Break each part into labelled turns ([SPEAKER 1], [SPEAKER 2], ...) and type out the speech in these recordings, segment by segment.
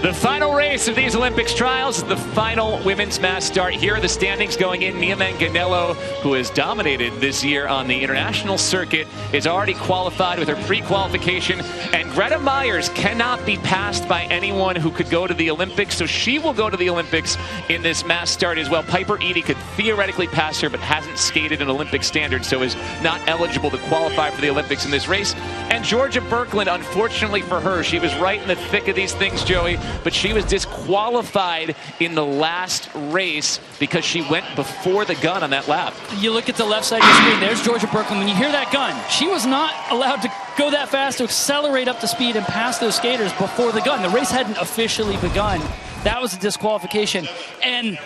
[SPEAKER 1] The final race of these Olympics trials is the final women's mass start. Here are the standings going in. Mia Manganello, who has dominated this year on the international circuit, is already qualified with her pre-qualification. And Greta Myers cannot be passed by anyone who could go to the Olympics, so she will go to the Olympics in this mass start as well. Piper Eady could theoretically pass her, but hasn't skated an Olympic standard, so is not eligible to qualify for the Olympics in this race. And Georgia Birkeland, unfortunately for her, she was right in the thick of these things, Joey, but she was disqualified in the last race because she went before the gun on that lap.
[SPEAKER 2] You look at the left side of the screen, there's Georgia Birkeland. When you hear that gun, she was not allowed to go that fast to accelerate up to speed and pass those skaters before the gun. The race hadn't officially begun. That was a disqualification. And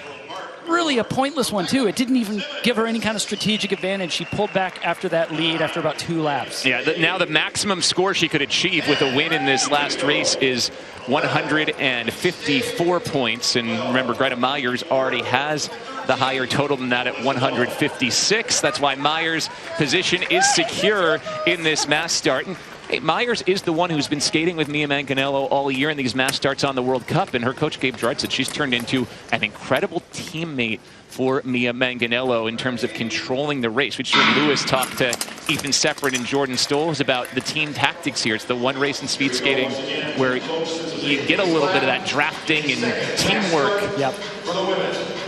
[SPEAKER 2] really a pointless one, too. It didn't even give her any kind of strategic advantage. She pulled back after that lead after about 2 laps.
[SPEAKER 1] Yeah, now the maximum score she could achieve with a win in this last race is 154 points. And remember, Greta Myers already has the higher total than that at 156. That's why Myers' position is secure in this mass start. And hey, Myers is the one who's been skating with Mia Manganello all year in these mass starts on the World Cup, and her coach Gabe Gerard said she's turned into an incredible teammate for Mia Manganello in terms of controlling the race. We just heard Lewis talk to Ethan Separate and Jordan Stoles about the team tactics here. It's the one race in speed skating where you get a little bit of that drafting and teamwork.
[SPEAKER 2] Yep.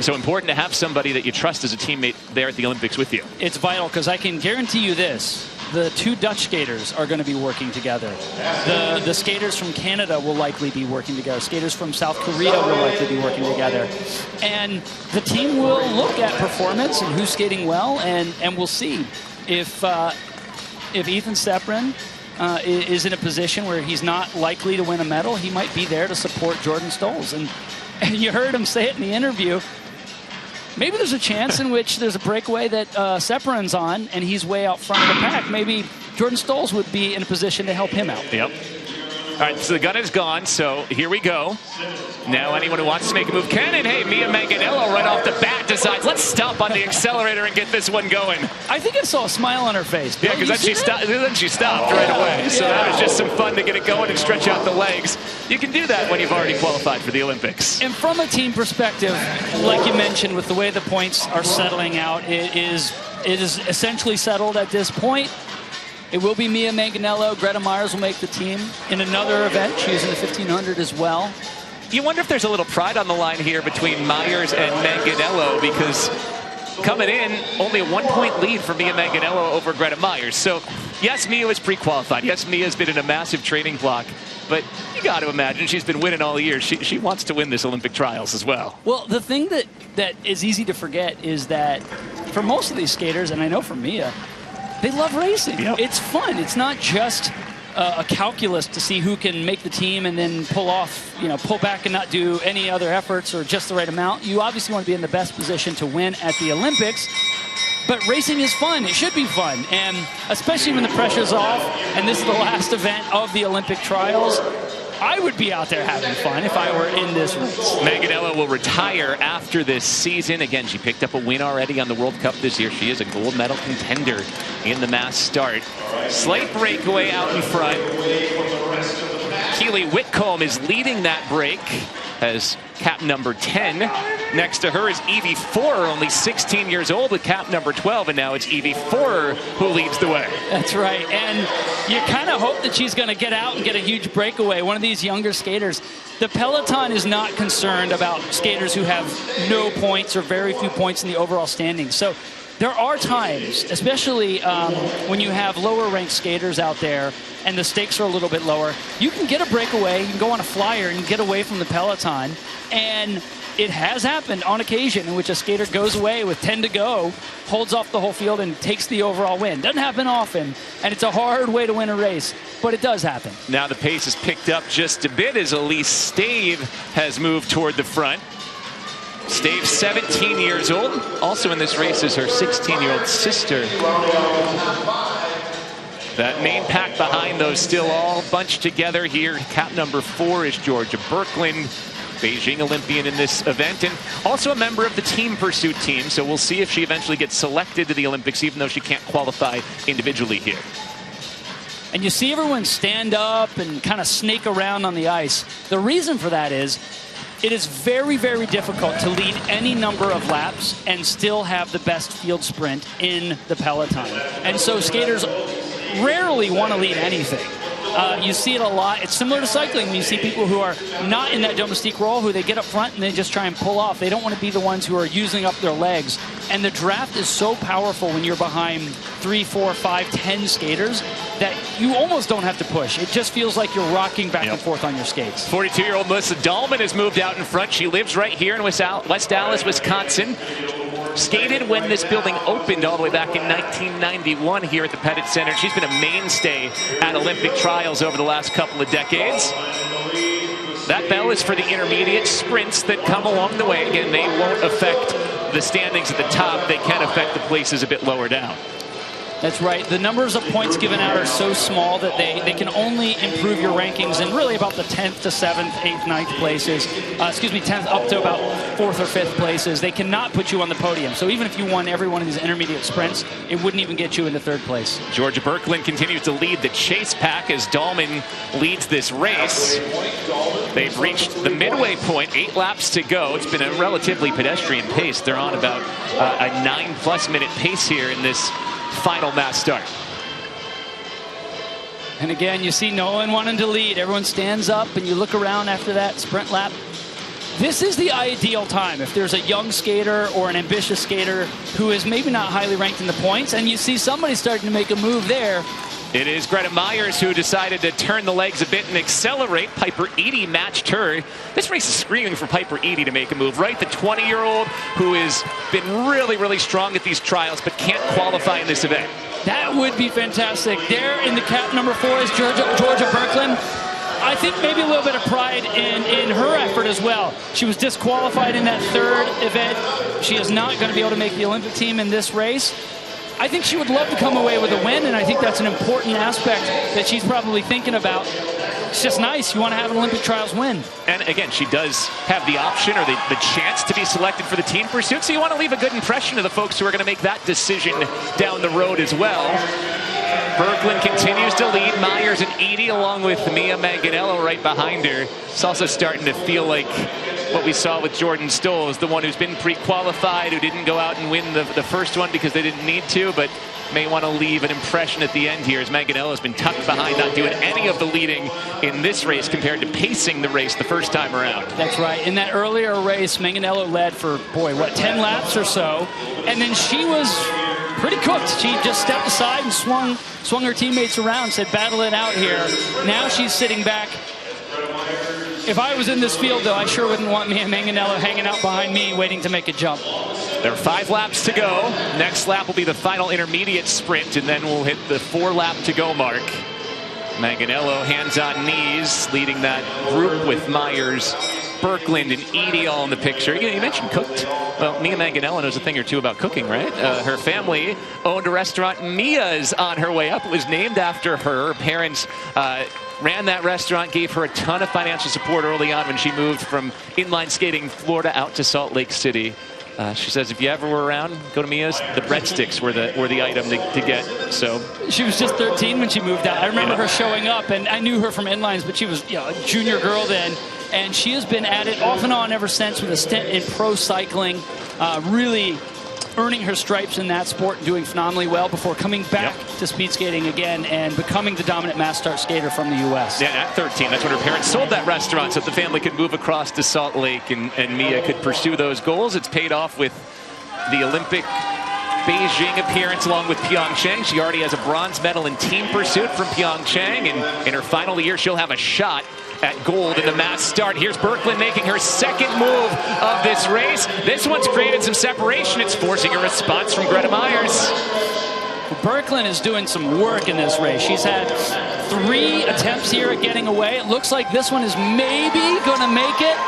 [SPEAKER 1] So important to have somebody that you trust as a teammate there at the Olympics with you.
[SPEAKER 2] It's vital, because I can guarantee you this. The 2 Dutch skaters are going to be working together. The skaters from Canada will likely be working together. Skaters from South Korea will likely be working together. And the team will look at performance and who's skating well, and we'll see if Ethan Seprin is in a position where he's not likely to win a medal. He might be there to support Jordan Stoles. And you heard him say it in the interview. Maybe there's a chance in which there's a breakaway that Seperin's on and he's way out front of the pack. Maybe Jordan Stoles would be in a position to help him out.
[SPEAKER 1] Yep. All right, so the gun is gone, so here we go. Now anyone who wants to make a move can, and hey, Mia Manganello right off the bat decides, let's stop on the accelerator and get this one going.
[SPEAKER 2] I think I saw a smile on her face.
[SPEAKER 1] Yeah, because then she stopped right away. So that was just some fun to get it going and stretch out the legs. You can do that when you've already qualified for the Olympics.
[SPEAKER 2] And from a team perspective, like you mentioned, with the way the points are settling out, it is essentially settled at this point. It will be Mia Manganello. Greta Myers will make the team in another event. She is in the 1500 as well.
[SPEAKER 1] You wonder if there's a little pride on the line here between Myers and Manganello, because coming in, only a 1-point lead for Mia Manganello over Greta Myers. So, yes, Mia was pre-qualified. Yes, Mia's been in a massive training block. But you got to imagine she's been winning all year. She wants to win this Olympic trials as well.
[SPEAKER 2] Well, the thing that is easy to forget is that for most of these skaters, and I know for Mia, they love racing.
[SPEAKER 1] Yep.
[SPEAKER 2] It's fun. It's not just a calculus to see who can make the team and then pull back and not do any other efforts or just the right amount. You obviously want to be in the best position to win at the Olympics. But racing is fun. It should be fun. And especially when the pressure's off and this is the last event of the Olympic trials, I would be out there having fun if I were in this race.
[SPEAKER 1] Manganello will retire after this season. Again, she picked up a win already on the World Cup this year. She is a gold medal contender in the mass start. Slight breakaway out in front. Keely Whitcomb is leading that break as cap number 10. Next to her is Evie Forer, only 16 years old, with cap number 12, and now it's Evie Forer who leads the way.
[SPEAKER 2] That's right, and you kind of hope that she's going to get out and get a huge breakaway. One of these younger skaters. The peloton is not concerned about skaters who have no points or very few points in the overall standings. So there are times, especially when you have lower ranked skaters out there and the stakes are a little bit lower, you can get a breakaway, you can go on a flyer and get away from the peloton. And it has happened on occasion in which a skater goes away with 10 to go, holds off the whole field, and takes the overall win. Doesn't happen often, and it's a hard way to win a race, but it does happen.
[SPEAKER 1] Now the pace is picked up just a bit as Elise Stave has moved toward the front. Stave's 17 years old. Also in this race is her 16-year-old sister. That main pack behind those still all bunched together here. Cap number 4 is Georgia Birkeland, Beijing Olympian in this event, and also a member of the team pursuit team. So we'll see if she eventually gets selected to the Olympics, even though she can't qualify individually here.
[SPEAKER 2] And you see everyone stand up and kind of snake around on the ice. The reason for that is it is very, very difficult to lead any number of laps and still have the best field sprint in the peloton. And so skaters rarely want to lead anything. You see it a lot. It's similar to cycling when you see people who are not in that domestique role, who they get up front and they just try and pull off. They don't want to be the ones who are using up their legs. And the draft is so powerful when you're behind 3, 4, 5, 10 skaters that you almost don't have to push. It just feels like you're rocking back and forth on your skates.
[SPEAKER 1] 42-year-old Melissa Dahlman has moved out in front. She lives right here in West Allis, Wisconsin. Skated when this building opened all the way back in 1991 here at the Pettit Center. She's been a mainstay at Olympic trials over the last couple of decades. That bell is for the intermediate sprints that come along the way. Again, they won't affect the standings at the top. They can affect the places a bit lower down.
[SPEAKER 2] That's right. The numbers of points given out are so small that they can only improve your rankings in really about the 10th to 7th, 8th, 9th places. 10th up to about 4th or 5th places. They cannot put you on the podium. So even if you won every one of these intermediate sprints, it wouldn't even get you into 3rd place.
[SPEAKER 1] Georgia Birkeland continues to lead the chase pack as Dahlman leads this race. They've reached the midway point, 8 laps to go. It's been a relatively pedestrian pace. They're on about a 9+ minute pace here in this final mass start.
[SPEAKER 2] And again, you see no one wanting to lead. Everyone stands up and you look around after that sprint lap. This is the ideal time if there's a young skater or an ambitious skater who is maybe not highly ranked in the points and you see somebody starting to make a move there.
[SPEAKER 1] It is Greta Myers who decided to turn the legs a bit and accelerate. Piper Eady matched her. This race is screaming for Piper Eady to make a move, right? The 20-year-old who has been really, really strong at these trials but can't qualify in this event.
[SPEAKER 2] That would be fantastic. There in the cap number 4 is Georgia Birkeland. I think maybe a little bit of pride in her effort as well. She was disqualified in that 3rd event. She is not going to be able to make the Olympic team in this race. I think she would love to come away with a win, and I think that's an important aspect that she's probably thinking about. It's just nice. You want to have an Olympic trials win.
[SPEAKER 1] And again, she does have the option or the chance to be selected for the team pursuit, so you want to leave a good impression to the folks who are going to make that decision down the road as well. Birkeland continues to lead. Myers and Eady along with Mia Manganello right behind her. It's also starting to feel like what we saw with Jordan Stoll is the one who's been pre-qualified, who didn't go out and win the first one because they didn't need to, but may want to leave an impression at the end here as Manganello has been tucked behind, not doing any of the leading in this race compared to pacing the race the first time around.
[SPEAKER 2] That's right. In that earlier race, Manganello led for, 10 laps or so, and then she was pretty cooked. She just stepped aside and swung her teammates around, said battle it out here. Now she's sitting back. If I was in this field, though, I sure wouldn't want Mia Manganello hanging out behind me waiting to make a jump.
[SPEAKER 1] There are 5 laps to go. Next lap will be the final intermediate sprint, and then we'll hit the 4-lap to go mark. Manganello hands on knees, leading that group with Myers, Birkeland, and Eady all in the picture. You mentioned cooked. Well, Mia Manganello knows a thing or two about cooking, right? Her family owned a restaurant. Mia's on her way up. It was named after her. Her parents ran that restaurant, gave her a ton of financial support early on when she moved from inline skating Florida out to Salt Lake City. She says if you ever were around, go to Mia's. The breadsticks were the item to get. So
[SPEAKER 2] she was just 13 when she moved out. I remember her showing up, and I knew her from inlines, but she was a junior girl then, and she has been at it off and on ever since with a stint in pro cycling, really earning her stripes in that sport and doing phenomenally well before coming back to speed skating again and becoming the dominant mass start skater from the U.S.
[SPEAKER 1] Yeah, at 13, that's when her parents sold that restaurant so that the family could move across to Salt Lake and Mia could pursue those goals. It's paid off with the Olympic Beijing appearance along with Pyeongchang. She already has a bronze medal in team pursuit from Pyeongchang, and in her final year, she'll have a shot at gold in the mass start. Here's Birkeland making her 2nd move of this race. This one's created some separation. It's forcing a response from Greta Myers.
[SPEAKER 2] Birkeland is doing some work in this race. She's had 3 attempts here at getting away. It looks like this one is maybe going to make it,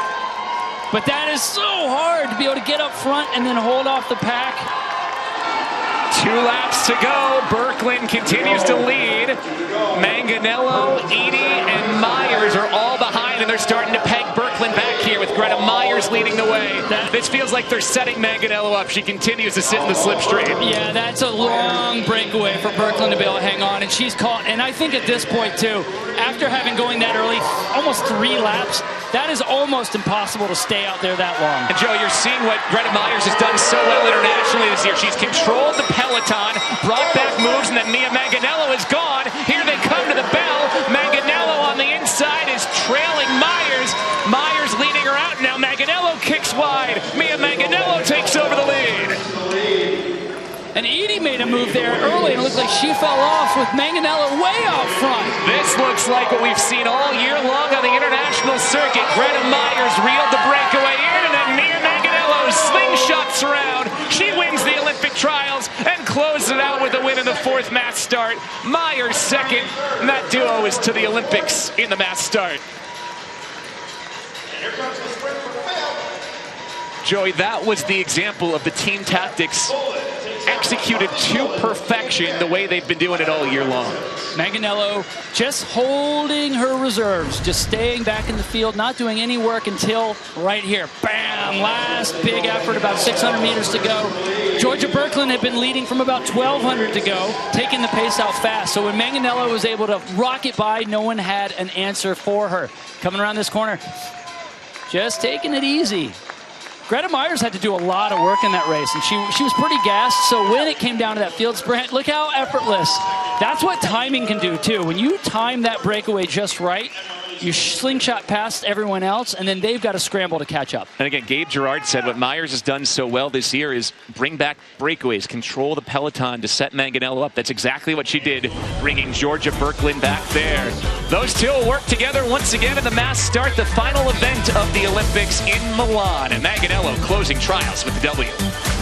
[SPEAKER 2] but that is so hard to be able to get up front and then hold off the pack.
[SPEAKER 1] 2 laps to go. Birkeland continues to lead. Manganello, Eady, and Myers are all behind, and they're starting to peg Birkeland back here with Greta Myers leading the way. This feels like they're setting Manganello up. She continues to sit in the slipstream.
[SPEAKER 2] Yeah, that's a long breakaway for Berkland to be able to hang on, and she's caught. And I think at this point, too, after having going that early, almost 3 laps, that is almost impossible to stay out there that long.
[SPEAKER 1] And Joe, you're seeing what Greta Myers has done so well internationally this year. She's controlled the peloton, brought back moves, and then Manganello is gone. Here they come to the bell. Manganello on the inside is trailing Myers. Myers leading her out. Now Manganello kicks wide. Manganello takes over the lead.
[SPEAKER 2] And Edie made a move there early, and it looked like she fell off with Manganello way out front.
[SPEAKER 1] This looks like what we've seen all year long on the international circuit. Greta Myers reeled the breakaway in, and then Manganello slingshots around. She wins the Olympic trials and closes it out with a win in the 4th mass start. Myers second, and that duo is to the Olympics in the mass start. Joey, that was the example of the team tactics executed to perfection the way they've been doing it all year long.
[SPEAKER 2] Manganello just holding her reserves, just staying back in the field, not doing any work until right here. Bam! Last big effort, about 600 meters to go. Georgia Berkland had been leading from about 1,200 to go, taking the pace out fast. So when Manganello was able to rocket by, no one had an answer for her. Coming around this corner, just taking it easy. Greta Myers had to do a lot of work in that race, and she was pretty gassed. So when it came down to that field sprint, look how effortless. That's what timing can do, too. When you time that breakaway just right, you slingshot past everyone else, and then they've got to scramble to catch up.
[SPEAKER 1] And again, Gabe Gerard said what Myers has done so well this year is bring back breakaways, control the peloton to set Manganello up. That's exactly what she did, bringing Georgia Berkland back there. Those two will work together once again in the mass start, the final event of the Olympics in Milan. And Manganello closing trials with the W.